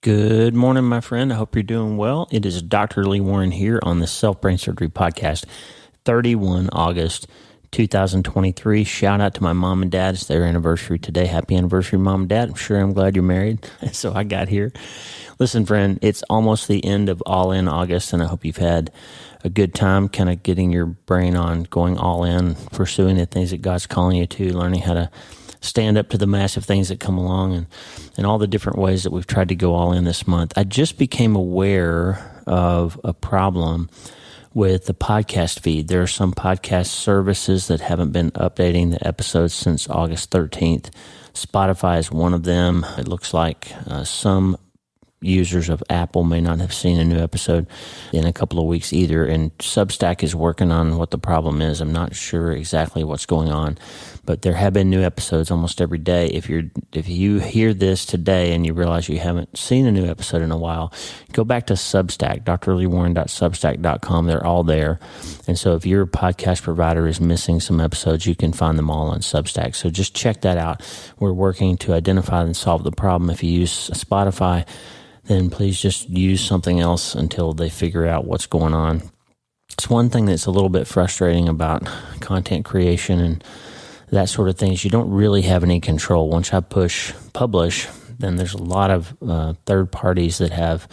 Good morning, my friend. I hope you're doing well. It is Dr. Lee Warren here on the Self-Brain Surgery Podcast, 31 August 2023. Shout out to my mom and dad. It's their anniversary today. Happy anniversary, Mom and Dad. I'm glad you're married. So I got here. Listen, friend, it's almost the end of All In August, and I hope you've had a good time kind of getting your brain on going all in, pursuing the things that God's calling you to, learning how to stand up to the massive things that come along and all the different ways that we've tried to go all in this month. I just became aware of a problem with the podcast feed. There are some podcast services that haven't been updating the episodes since August 13th. Spotify is one of them. It looks like some users of Apple may not have seen a new episode in a couple of weeks either, and Substack is working on what the problem is. I'm not sure exactly what's going on, but there have been new episodes almost every day. If you hear this today and you realize you haven't seen a new episode in a while, go back to Substack, drleewarren.substack.com. They're all there. And so if your podcast provider is missing some episodes, you can find them all on Substack. So just check that out. We're working to identify and solve the problem. If you use Spotify, then please just use something else until they figure out what's going on. It's one thing that's a little bit frustrating about content creation and that sort of thing is you don't really have any control. Once I push publish, then there's a lot of third parties that have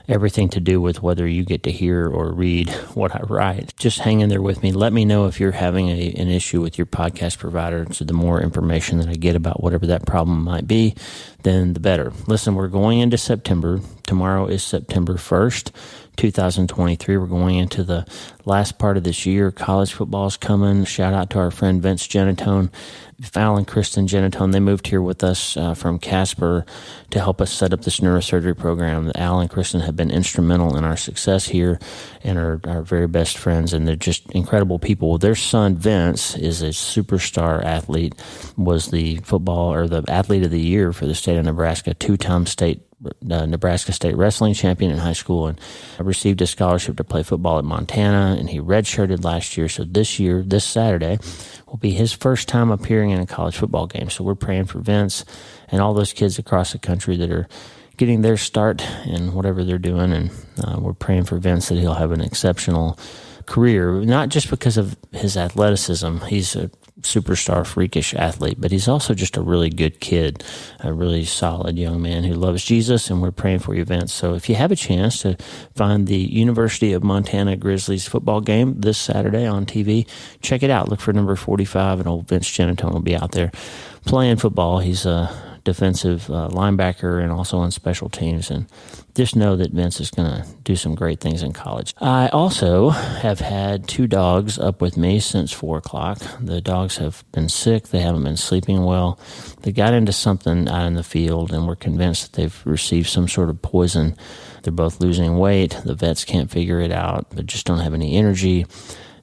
everything to do with whether you get to hear or read what I write. Just hang in there with me. Let me know if you're having an issue with your podcast provider. So the more information that I get about whatever that problem might be, then the better. Listen, we're going into September. Tomorrow is September 1st, 2023. We're going into the last part of this year. College football is coming. Shout out to our friend Vince Genatone, Val and Kristen Genatone. They moved here with us from Casper to help us set up this neurosurgery program. Al and Kristen have been instrumental in our success here and are our very best friends, and they're just incredible people. Their son, Vince, is a superstar athlete, was the football or the athlete of the year for the state of Nebraska, two-time Nebraska State wrestling champion in high school, and received a scholarship to play football at Montana, and he redshirted last year. So this year, this Saturday, will be his first time appearing in a college football game. So we're praying for Vince and all those kids across the country that are getting their start in whatever they're doing, and we're praying for Vince that he'll have an exceptional career, not just because of his athleticism. He's a superstar, freakish athlete, but he's also just a really good kid, a really solid young man who loves Jesus, and we're praying for you, Vince. So if you have a chance to find the University of Montana Grizzlies football game this Saturday on TV, check it out. Look for number 45, and old Vince Genatone will be out there playing football. He's a defensive linebacker and also on special teams, and just know that Vince is going to do some great things in college. I also have had two dogs up with me since 4 o'clock. The dogs have been sick. They haven't been sleeping well. They got into something out in the field, and we're convinced that they've received some sort of poison. They're both losing weight. The vets can't figure it out, but just don't have any energy.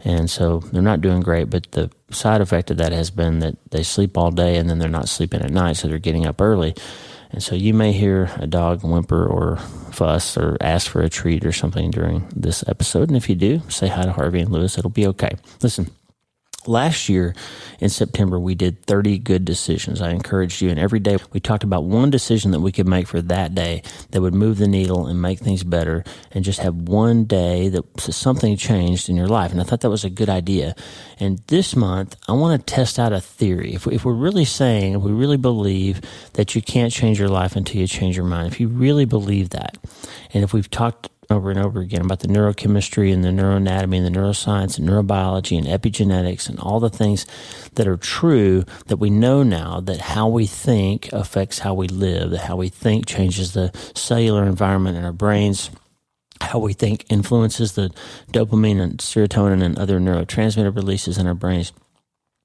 And so they're not doing great, but the side effect of that has been that they sleep all day and then they're not sleeping at night, so they're getting up early. And so you may hear a dog whimper or fuss or ask for a treat or something during this episode. And if you do, say hi to Harvey and Lewis. It'll be okay. Listen, last year in September, we did 30 good decisions. I encouraged you, and every day we talked about one decision that we could make for that day that would move the needle and make things better, and just have one day that something changed in your life. And I thought that was a good idea. And this month, I want to test out a theory. If we're really saying, if we really believe that you can't change your life until you change your mind, if you really believe that, and if we've talked over and over again about the neurochemistry and the neuroanatomy and the neuroscience and neurobiology and epigenetics and all the things that are true, that we know now that how we think affects how we live, that how we think changes the cellular environment in our brains, how we think influences the dopamine and serotonin and other neurotransmitter releases in our brains.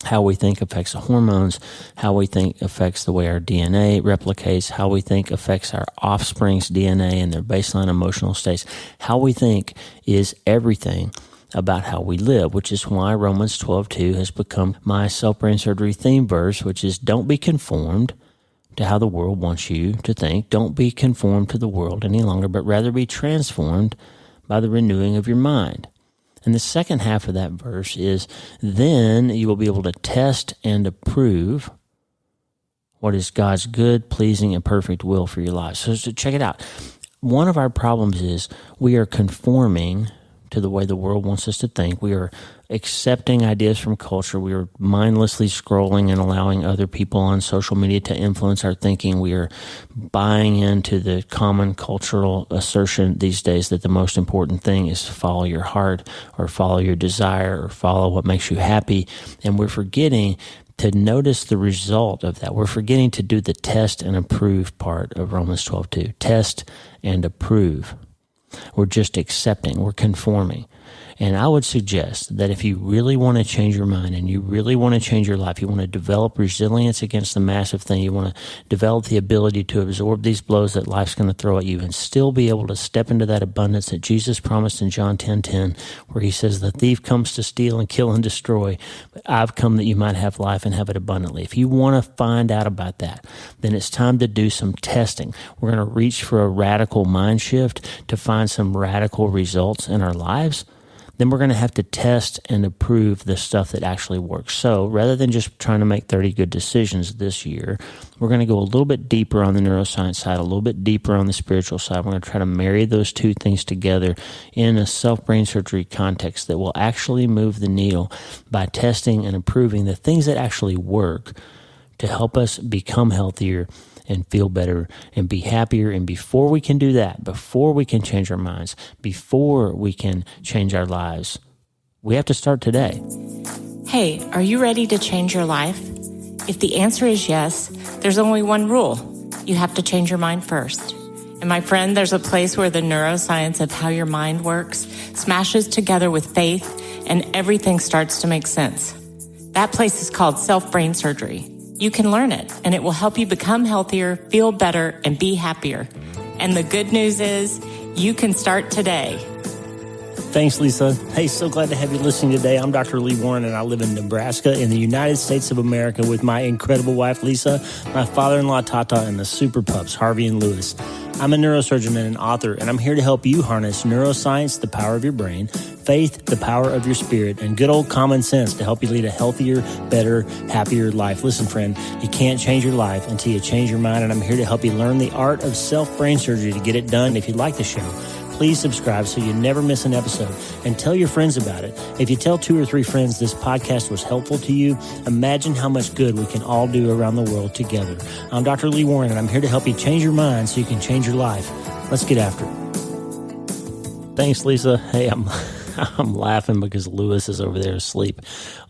How we think affects the hormones, how we think affects the way our DNA replicates, how we think affects our offspring's DNA and their baseline emotional states. How we think is everything about how we live, which is why Romans 12:2 has become my self-brain surgery theme verse, which is don't be conformed to how the world wants you to think. Don't be conformed to the world any longer, but rather be transformed by the renewing of your mind. And the second half of that verse is, then you will be able to test and approve what is God's good, pleasing, and perfect will for your lives. So check it out. One of our problems is we are conforming to the way the world wants us to think. We are accepting ideas from culture. We are mindlessly scrolling and allowing other people on social media to influence our thinking. We are buying into the common cultural assertion these days that the most important thing is to follow your heart or follow your desire or follow what makes you happy. And we're forgetting to notice the result of that. We're forgetting to do the test and approve part of Romans 12:2. Test and approve. We're just accepting. We're conforming. And I would suggest that if you really want to change your mind and you really want to change your life, you want to develop resilience against the massive thing, you want to develop the ability to absorb these blows that life's going to throw at you and still be able to step into that abundance that Jesus promised in John 10:10, where he says, the thief comes to steal and kill and destroy, but I've come that you might have life and have it abundantly. If you want to find out about that, then it's time to do some testing. We're going to reach for a radical mind shift to find some radical results in our lives. Then we're going to have to test and approve the stuff that actually works. So rather than just trying to make 30 good decisions this year, we're going to go a little bit deeper on the neuroscience side, a little bit deeper on the spiritual side. We're going to try to marry those two things together in a self-brain surgery context that will actually move the needle by testing and approving the things that actually work to help us become healthier and feel better and be happier. And before we can do that, before we can change our minds, before we can change our lives, we have to start today. Hey, are you ready to change your life? If the answer is yes, there's only one rule. You have to change your mind first. And my friend, there's a place where the neuroscience of how your mind works smashes together with faith and everything starts to make sense. That place is called self-brain surgery. You can learn it, and it will help you become healthier, feel better, and be happier. And the good news is, you can start today. Thanks, Lisa. Hey, so glad to have you listening today. I'm Dr. Lee Warren, and I live in Nebraska in the United States of America with my incredible wife, Lisa, my father-in-law, Tata, and the super pups, Harvey and Lewis. I'm a neurosurgeon and an author, and I'm here to help you harness neuroscience, the power of your brain, faith, the power of your spirit, and good old common sense to help you lead a healthier, better, happier life. Listen, friend, you can't change your life until you change your mind, and I'm here to help you learn the art of self-brain surgery to get it done. If you like the show, please subscribe so you never miss an episode, and tell your friends about it. If you tell 2 or 3 friends this podcast was helpful to you, imagine how much good we can all do around the world together. I'm Dr. Lee Warren, and I'm here to help you change your mind so you can change your life. Let's get after it. Thanks, Lisa. Hey, I'm laughing because Lewis is over there asleep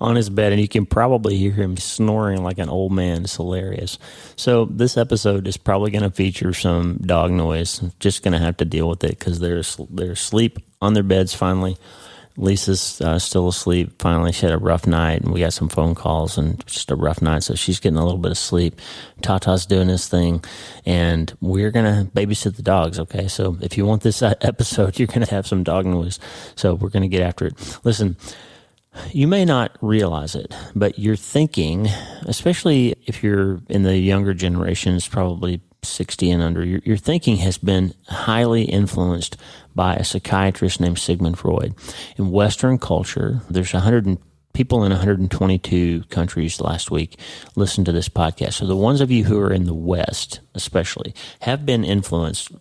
on his bed, and you can probably hear him snoring like an old man. It's hilarious. So this episode is probably going to feature some dog noise. I'm just going to have to deal with it because they're asleep on their beds finally. Lisa's still asleep. Finally, she had a rough night, and we got some phone calls, and just a rough night, so she's getting a little bit of sleep. Tata's doing his thing, and we're going to babysit the dogs, okay? So if you want this episode, you're going to have some dog noise, so we're going to get after it. Listen, you may not realize it, but your thinking, especially if you're in the younger generations, probably 60 and under, your thinking has been highly influenced by a psychiatrist named Sigmund Freud. In Western culture, there's people in 122 countries last week listened to this podcast. So the ones of you who are in the West, especially, have been influenced,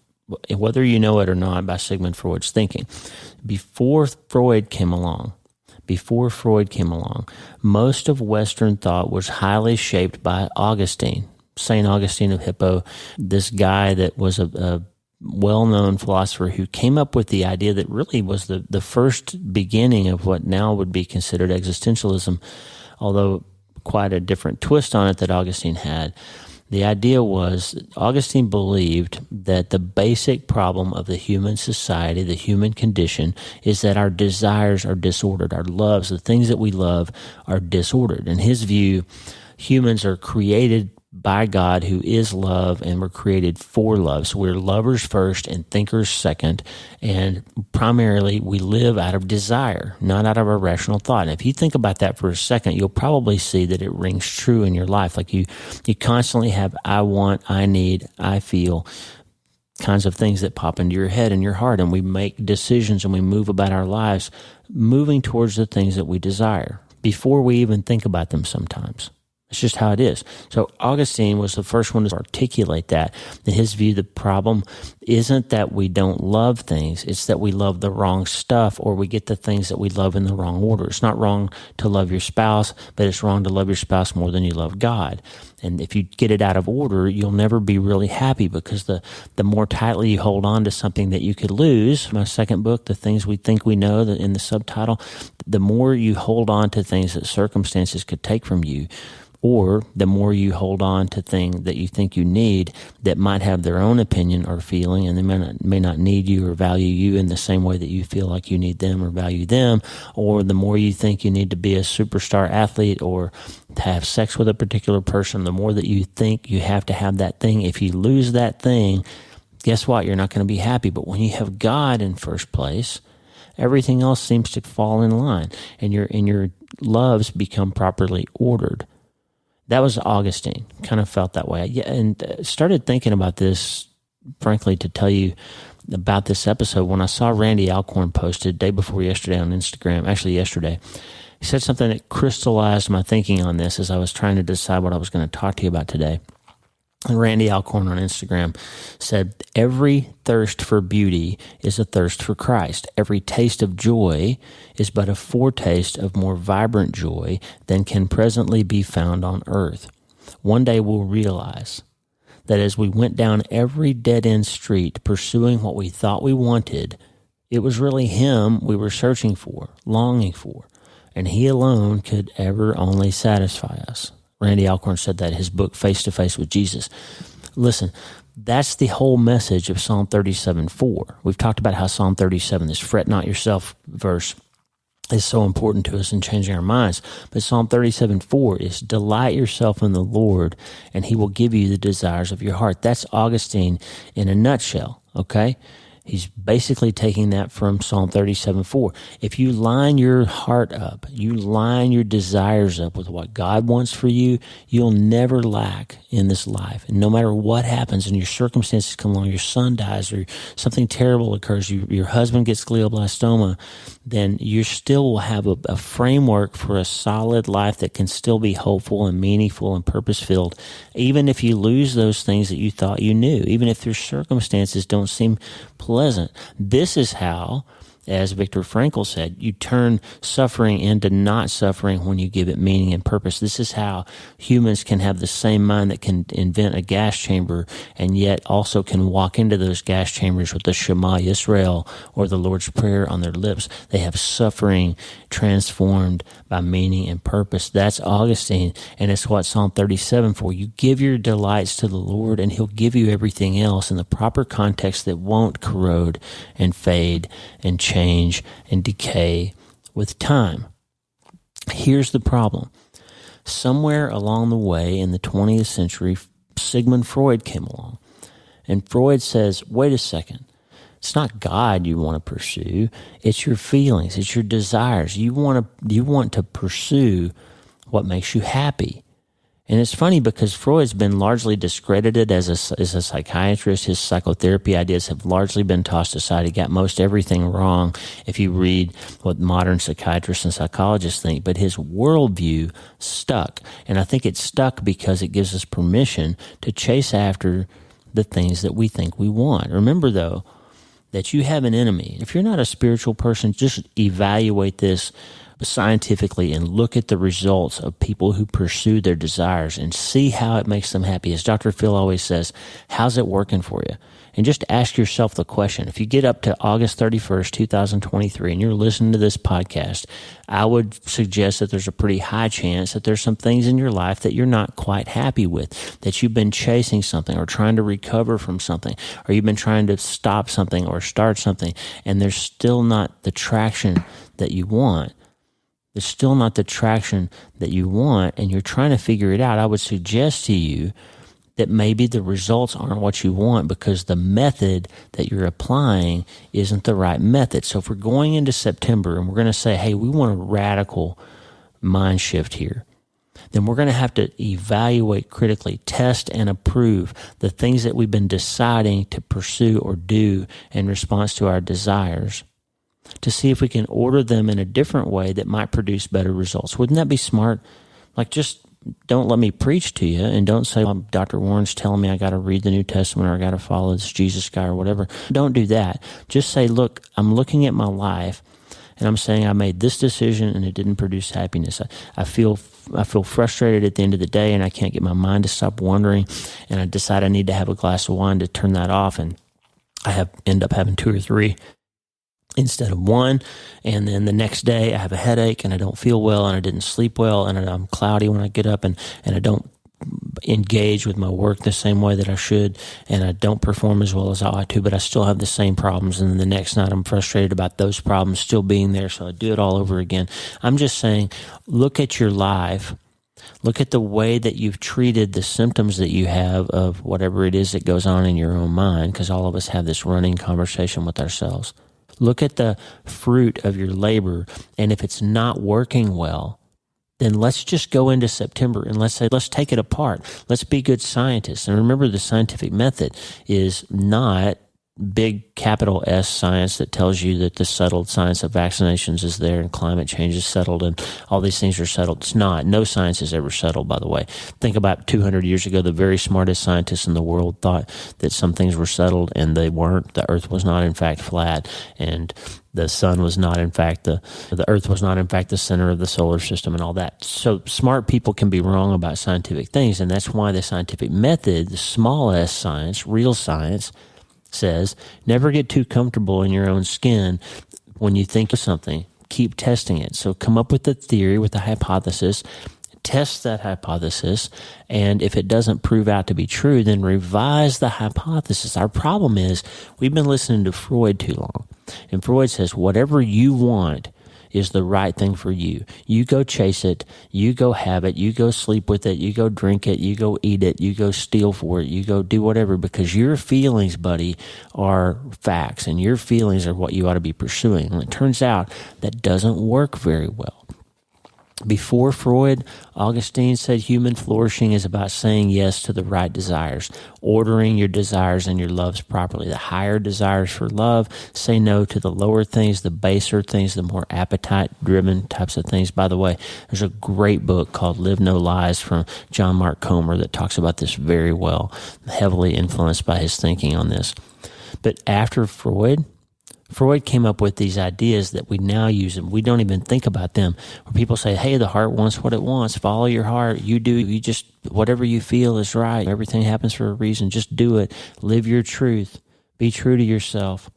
whether you know it or not, by Sigmund Freud's thinking. Before Freud came along, most of Western thought was highly shaped by Augustine. St. Augustine of Hippo, this guy that was a well-known philosopher who came up with the idea that really was the first beginning of what now would be considered existentialism, although quite a different twist on it that Augustine had. The idea was Augustine believed that the basic problem of the human society, the human condition, is that our desires are disordered. Our loves, the things that we love, are disordered. In his view, humans are created by God, who is love, and we're created for love. So we're lovers first and thinkers second, and primarily we live out of desire, not out of a rational thought. And if you think about that for a second, you'll probably see that it rings true in your life. Like you constantly have I want, I need, I feel kinds of things that pop into your head and your heart, and we make decisions and we move about our lives moving towards the things that we desire before we even think about them sometimes. It's just how it is. So Augustine was the first one to articulate that. In his view, the problem isn't that we don't love things. It's that we love the wrong stuff, or we get the things that we love in the wrong order. It's not wrong to love your spouse, but it's wrong to love your spouse more than you love God. And if you get it out of order, you'll never be really happy, because the more tightly you hold on to something that you could lose, my second book, The Things We Think We Know, in the subtitle, the more you hold on to things that circumstances could take from you, or the more you hold on to things that you think you need that might have their own opinion or feeling, and they may not need you or value you in the same way that you feel like you need them or value them, or the more you think you need to be a superstar athlete or to have sex with a particular person, the more that you think you have to have that thing. If you lose that thing, guess what? You're not going to be happy. But when you have God in first place, everything else seems to fall in line, and your loves become properly ordered. That was Augustine. Kind of felt that way. Yeah, and started thinking about this, frankly, to tell you about this episode when I saw Randy Alcorn posted day before yesterday on Instagram, actually yesterday. He said something that crystallized my thinking on this as I was trying to decide what I was going to talk to you about today. And Randy Alcorn on Instagram said, "Every thirst for beauty is a thirst for Christ. Every taste of joy is but a foretaste of more vibrant joy than can presently be found on earth. One day we'll realize that as we went down every dead-end street pursuing what we thought we wanted, it was really Him we were searching for, longing for, and He alone could ever only satisfy us." Randy Alcorn said that in his book, Face to Face with Jesus. Listen, that's the whole message of Psalm 37:4. We've talked about how Psalm 37, this fret not yourself verse, is so important to us in changing our minds. But Psalm 37:4 is delight yourself in the Lord, and He will give you the desires of your heart. That's Augustine in a nutshell, okay? He's basically taking that from Psalm 37:4. If you line your heart up, you line your desires up with what God wants for you, you'll never lack in this life. And no matter what happens and your circumstances come along, your son dies or something terrible occurs, your husband gets glioblastoma, then you still will have a framework for a solid life that can still be hopeful and meaningful and purpose-filled, even if you lose those things that you thought you knew, even if your circumstances don't seem pleasant. This is how, as Viktor Frankl said, you turn suffering into not suffering when you give it meaning and purpose. This is how humans can have the same mind that can invent a gas chamber and yet also can walk into those gas chambers with the Shema Yisrael or the Lord's Prayer on their lips. They have suffering transformed by meaning and purpose. That's Augustine, and it's what Psalm 37 for. You give your delights to the Lord, and He'll give you everything else in the proper context that won't corrode and fade and change and decay with time. Here's the problem. Somewhere along the way in the 20th century, Sigmund Freud came along. And Freud says, wait a second. It's not God you want to pursue. It's your feelings. It's your desires. You want to pursue what makes you happy. And it's funny because Freud's been largely discredited as a psychiatrist. His psychotherapy ideas have largely been tossed aside. He got most everything wrong if you read what modern psychiatrists and psychologists think. But his worldview stuck. And I think it stuck because it gives us permission to chase after the things that we think we want. Remember, though, that you have an enemy. If you're not a spiritual person, just evaluate this scientifically and look at the results of people who pursue their desires and see how it makes them happy. As Dr. Phil always says, how's it working for you? And just ask yourself the question. If you get up to August 31st, 2023, and you're listening to this podcast, I would suggest that there's a pretty high chance that there's some things in your life that you're not quite happy with, that you've been chasing something or trying to recover from something, or you've been trying to stop something or start something, and there's still not the traction that you want. There's still not the traction that you want, and you're trying to figure it out. I would suggest to you that maybe the results aren't what you want because the method that you're applying isn't the right method. So if we're going into September and we're going to say, hey, we want a radical mind shift here, then we're going to have to evaluate critically, test and approve the things that we've been deciding to pursue or do in response to our desires, to see if we can order them in a different way that might produce better results. Wouldn't that be smart? Like, just don't let me preach to you, and don't say, well, Dr. Warren's telling me I got to read the New Testament or I got to follow this Jesus guy or whatever. Don't do that. Just say, look, I'm looking at my life and I'm saying I made this decision and it didn't produce happiness. I feel frustrated at the end of the day, and I can't get my mind to stop wondering, and I decide I need to have a glass of wine to turn that off, and I end up having 2 or 3 instead of 1, and then the next day I have a headache and I don't feel well and I didn't sleep well and I'm cloudy when I get up and I don't engage with my work the same way that I should, and I don't perform as well as I ought to, but I still have the same problems, and then the next night I'm frustrated about those problems still being there, so I do it all over again. I'm just saying, look at your life. Look at the way that you've treated the symptoms that you have of whatever it is that goes on in your own mind, because all of us have this running conversation with ourselves. Look at the fruit of your labor, and if it's not working well, then let's just go into September and let's take it apart. Let's be good scientists. And remember, the scientific method is not big capital S science that tells you that the settled science of vaccinations is there and climate change is settled and all these things are settled. It's not. No science is ever settled, by the way. Think about 200 years ago, the very smartest scientists in the world thought that some things were settled and they weren't. The earth was not in fact flat, and the sun was not in fact the earth was not in fact the center of the solar system and all that. So smart people can be wrong about scientific things, and that's why the scientific method, the small s science, real science, says never get too comfortable in your own skin when you think of something. Keep testing it. So come up with a theory, with a hypothesis, test that hypothesis, and if it doesn't prove out to be true, then revise the hypothesis. Our problem is we've been listening to Freud too long, and Freud says whatever you want is the right thing for you. You go chase it, you go have it, you go sleep with it, you go drink it, you go eat it, you go steal for it, you go do whatever, because your feelings, buddy, are facts, and your feelings are what you ought to be pursuing. And it turns out that doesn't work very well. Before Freud, Augustine said human flourishing is about saying yes to the right desires, ordering your desires and your loves properly. The higher desires for love, say no to the lower things, the baser things, the more appetite-driven types of things. By the way, there's a great book called Live No Lies from John Mark Comer that talks about this very well, heavily influenced by his thinking on this. But after Freud came up with these ideas that we now use, and we don't even think about them, where people say, hey, the heart wants what it wants. Follow your heart. You just, whatever you feel is right. Everything happens for a reason. Just do it. Live your truth. Be true to yourself.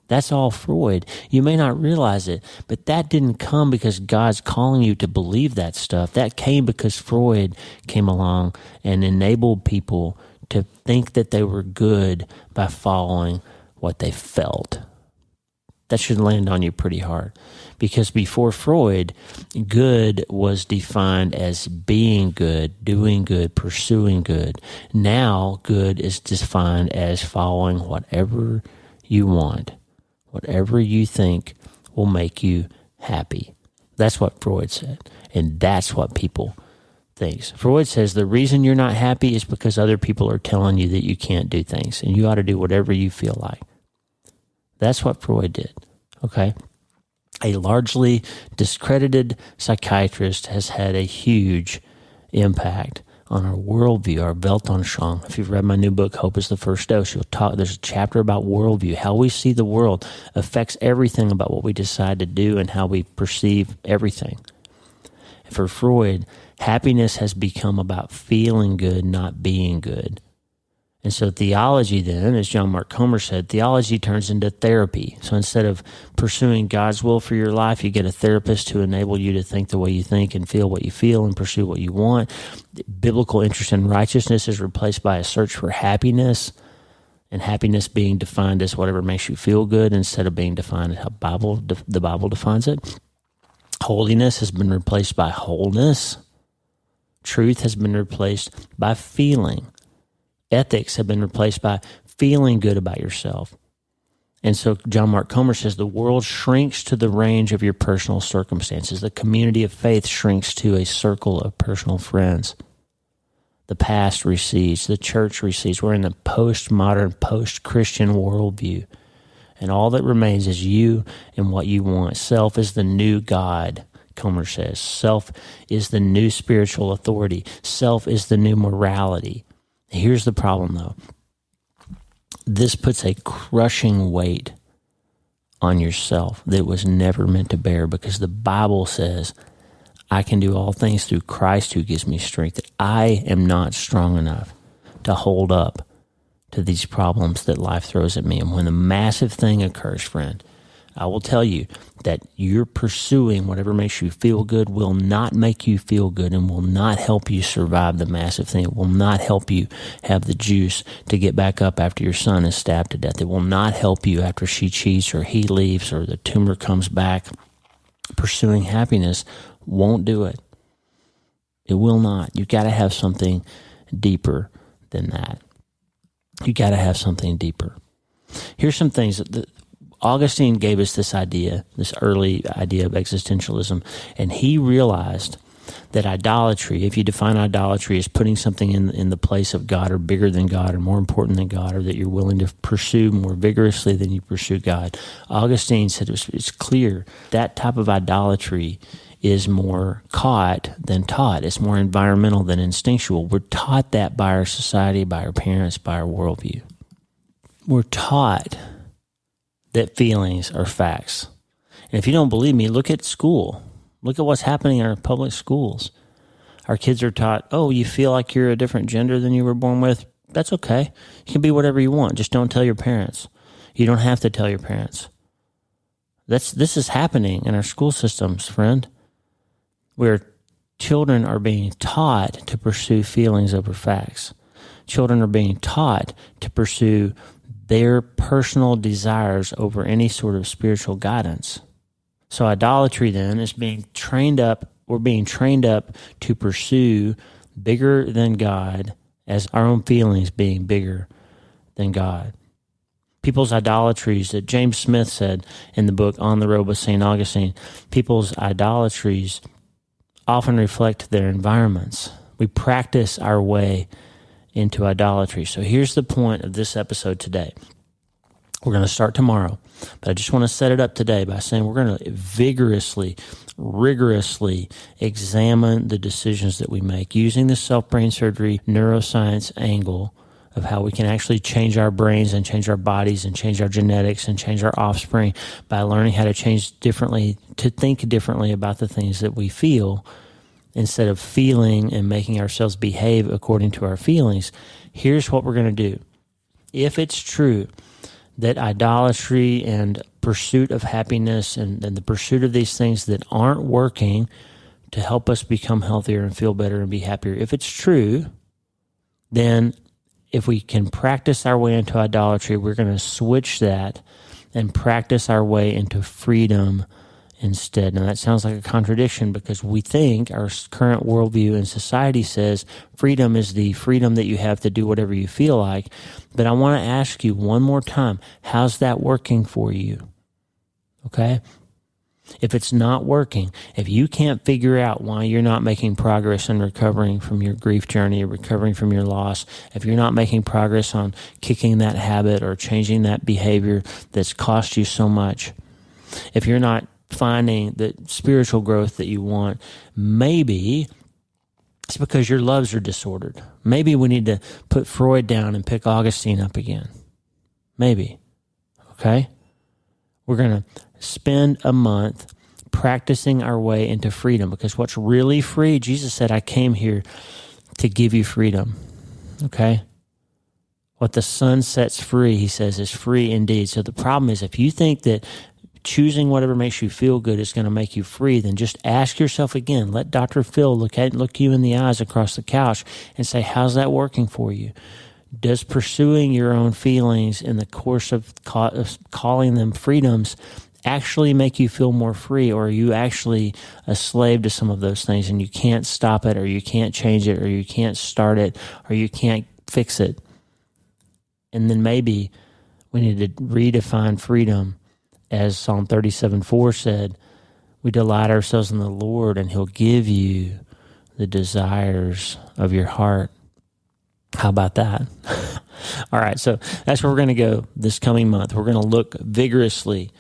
That's all Freud. You may not realize it, but that didn't come because God's calling you to believe that stuff. That came because Freud came along and enabled people to think that they were good by following what they felt. That should land on you pretty hard, because before Freud, good was defined as being good, doing good, pursuing good. Now, good is defined as following whatever you want, whatever you think will make you happy. That's what Freud said, and that's what people think. Freud says the reason you're not happy is because other people are telling you that you can't do things, and you ought to do whatever you feel like. That's what Freud did, okay? A largely discredited psychiatrist has had a huge impact on our worldview, our Weltanschauung. If you've read my new book, Hope is the First Dose, there's a chapter about worldview. How we see the world affects everything about what we decide to do and how we perceive everything. For Freud, happiness has become about feeling good, not being good. And so theology then, as John Mark Comer said, theology turns into therapy. So instead of pursuing God's will for your life, you get a therapist to enable you to think the way you think and feel what you feel and pursue what you want. Biblical interest in righteousness is replaced by a search for happiness, and happiness being defined as whatever makes you feel good instead of being defined as how the Bible defines it. Holiness has been replaced by wholeness. Truth has been replaced by feeling. Ethics have been replaced by feeling good about yourself. And so John Mark Comer says the world shrinks to the range of your personal circumstances. The community of faith shrinks to a circle of personal friends. The past recedes. The church recedes. We're in the postmodern, post-Christian worldview. And all that remains is you and what you want. Self is the new God. Comer says. Self is the new spiritual authority. Self is the new morality. Here's the problem, though. This puts a crushing weight on yourself that was never meant to bear, because the Bible says, I can do all things through Christ who gives me strength. That I am not strong enough to hold up to these problems that life throws at me. And when a massive thing occurs, friend, I will tell you that you're pursuing whatever makes you feel good will not make you feel good and will not help you survive the massive thing. It will not help you have the juice to get back up after your son is stabbed to death. It will not help you after she cheats or he leaves or the tumor comes back. Pursuing happiness won't do it. It will not. You got to have something deeper than that. You got to have something deeper. Here's some things that Augustine gave us this idea, this early idea of existentialism, and he realized that idolatry, if you define idolatry as putting something in the place of God or bigger than God or more important than God, or that you're willing to pursue more vigorously than you pursue God, Augustine said it's clear that type of idolatry is more caught than taught. It's more environmental than instinctual. We're taught that by our society, by our parents, by our worldview. We're taught that feelings are facts. And if you don't believe me, look at school. Look at what's happening in our public schools. Our kids are taught, oh, you feel like you're a different gender than you were born with? That's okay. You can be whatever you want. Just don't tell your parents. You don't have to tell your parents. This is happening in our school systems, friend, where children are being taught to pursue feelings over facts. Children are being taught to pursue their personal desires over any sort of spiritual guidance. So idolatry then is being trained up. We're being trained up to pursue bigger than God as our own feelings being bigger than God. People's idolatries, that James Smith said in the book On the Road with St. Augustine, people's idolatries often reflect their environments. We practice our way into idolatry. So here's the point of this episode today. We're going to start tomorrow, but I just want to set it up today by saying we're going to vigorously, rigorously examine the decisions that we make using the self-brain surgery neuroscience angle of how we can actually change our brains and change our bodies and change our genetics and change our offspring by learning how to change differently, to think differently about the things that we feel instead of feeling and making ourselves behave according to our feelings. Here's what we're going to do. If it's true that idolatry and pursuit of happiness and the pursuit of these things that aren't working to help us become healthier and feel better and be happier, if it's true, then if we can practice our way into idolatry, we're going to switch that and practice our way into freedom instead. Now, that sounds like a contradiction because we think our current worldview and society says freedom is the freedom that you have to do whatever you feel like. But I want to ask you one more time, how's that working for you? Okay? If it's not working, if you can't figure out why you're not making progress in recovering from your grief journey or recovering from your loss, if you're not making progress on kicking that habit or changing that behavior that's cost you so much, if you're not finding the spiritual growth that you want, maybe it's because your loves are disordered. Maybe we need to put Freud down and pick Augustine up again. Maybe. Okay? We're going to spend a month practicing our way into freedom, because what's really free, Jesus said, I came here to give you freedom. Okay? What the Son sets free, he says, is free indeed. So the problem is, if you think that choosing whatever makes you feel good is going to make you free, then just ask yourself again. Let Dr. Phil look you in the eyes across the couch and say, how's that working for you? Does pursuing your own feelings in the course of calling them freedoms actually make you feel more free, or are you actually a slave to some of those things and you can't stop it, or you can't change it, or you can't start it, or you can't fix it? And then maybe we need to redefine freedom. As Psalm 37:4 said, we delight ourselves in the Lord and he'll give you the desires of your heart. How about that? All right, so that's where we're going to go this coming month. We're going to look vigorously.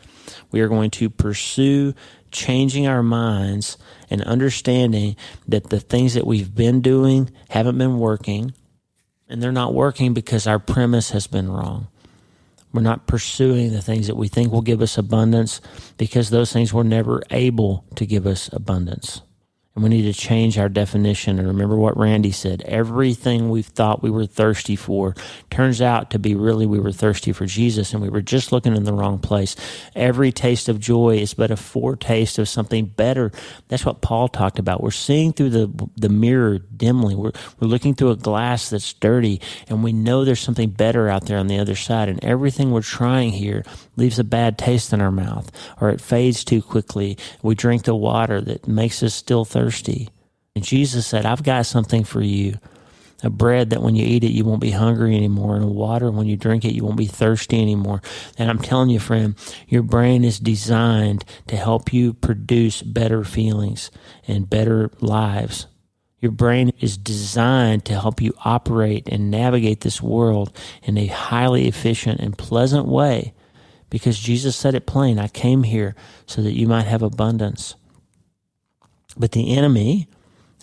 We are going to pursue changing our minds and understanding that the things that we've been doing haven't been working, and they're not working because our premise has been wrong. We're not pursuing the things that we think will give us abundance because those things were never able to give us abundance. And we need to change our definition. And remember what Randy said, everything we've thought we were thirsty for turns out to be really we were thirsty for Jesus, and we were just looking in the wrong place. Every taste of joy is but a foretaste of something better. That's what Paul talked about. We're seeing through the mirror dimly. We're looking through a glass that's dirty, and we know there's something better out there on the other side. And everything we're trying here leaves a bad taste in our mouth, or it fades too quickly. We drink the water that makes us still thirsty. And Jesus said, I've got something for you, a bread that when you eat it, you won't be hungry anymore, and a water when you drink it, you won't be thirsty anymore. And I'm telling you, friend, your brain is designed to help you produce better feelings and better lives. Your brain is designed to help you operate and navigate this world in a highly efficient and pleasant way, because Jesus said it plain, I came here so that you might have abundance. But the enemy,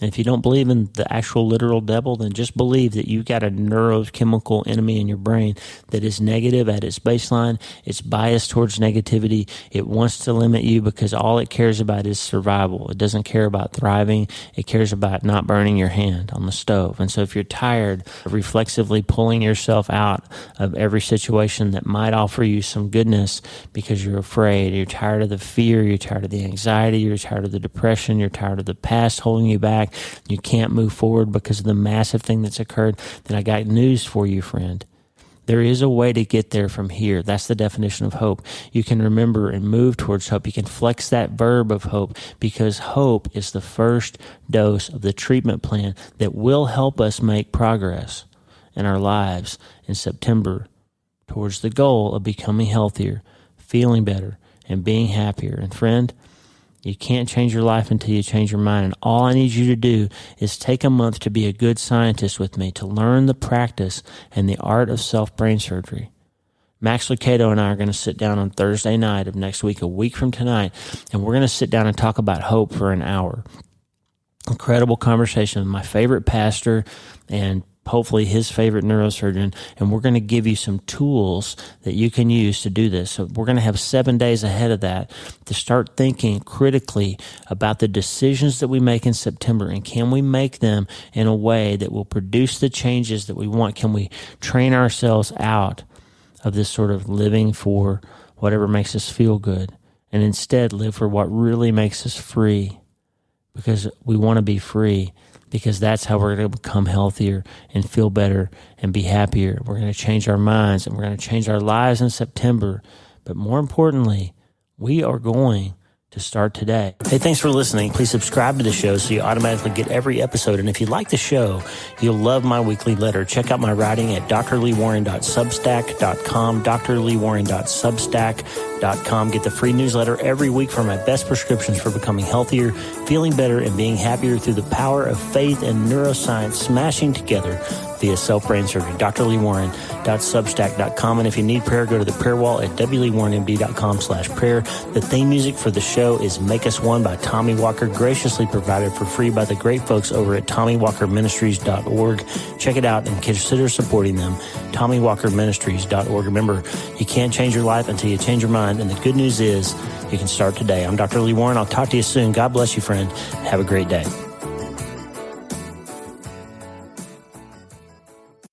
and if you don't believe in the actual literal devil, then just believe that you've got a neurochemical enemy in your brain that is negative at its baseline. It's biased towards negativity. It wants to limit you because all it cares about is survival. It doesn't care about thriving. It cares about not burning your hand on the stove. And so if you're tired of reflexively pulling yourself out of every situation that might offer you some goodness because you're afraid, you're tired of the fear, you're tired of the anxiety, you're tired of the depression, you're tired of the past holding you back, you can't move forward because of the massive thing that's occurred, then I got news for you, friend. There is a way to get there from here. That's the definition of hope. You can remember and move towards hope. You can flex that verb of hope, because hope is the first dose of the treatment plan that will help us make progress in our lives in September towards the goal of becoming healthier, feeling better, and being happier. And friend, you can't change your life until you change your mind. And all I need you to do is take a month to be a good scientist with me, to learn the practice and the art of self-brain surgery. Max Lucado and I are going to sit down on Thursday night of next week, a week from tonight, and we're going to sit down and talk about hope for an hour. Incredible conversation with my favorite pastor and hopefully his favorite neurosurgeon, and we're going to give you some tools that you can use to do this. So we're going to have 7 days ahead of that to start thinking critically about the decisions that we make in September, and can we make them in a way that will produce the changes that we want? Can we train ourselves out of this sort of living for whatever makes us feel good, and instead live for what really makes us free? Because we want to be free, because that's how we're going to become healthier and feel better and be happier. We're going to change our minds, and we're going to change our lives in September. But more importantly, we are going to start today. Hey, thanks for listening. Please subscribe to the show so you automatically get every episode. And if you like the show, you'll love my weekly letter. Check out my writing at drleewarren.substack.com, drleewarren.substack.com. Get the free newsletter every week for my best prescriptions for becoming healthier, feeling better, and being happier through the power of faith and neuroscience smashing together via self-brain surgery. drleewarren.substack.com. And if you need prayer, go to the prayer wall at wleewarrenmd.com/prayer. The theme music for the show is Make Us One by Tommy Walker, graciously provided for free by the great folks over at TommyWalkerMinistries.org. Check it out and consider supporting them. TommyWalkerMinistries.org. Remember, you can't change your life until you change your mind. And the good news is you can start today. I'm Dr. Lee Warren. I'll talk to you soon. God bless you, friend. Have a great day.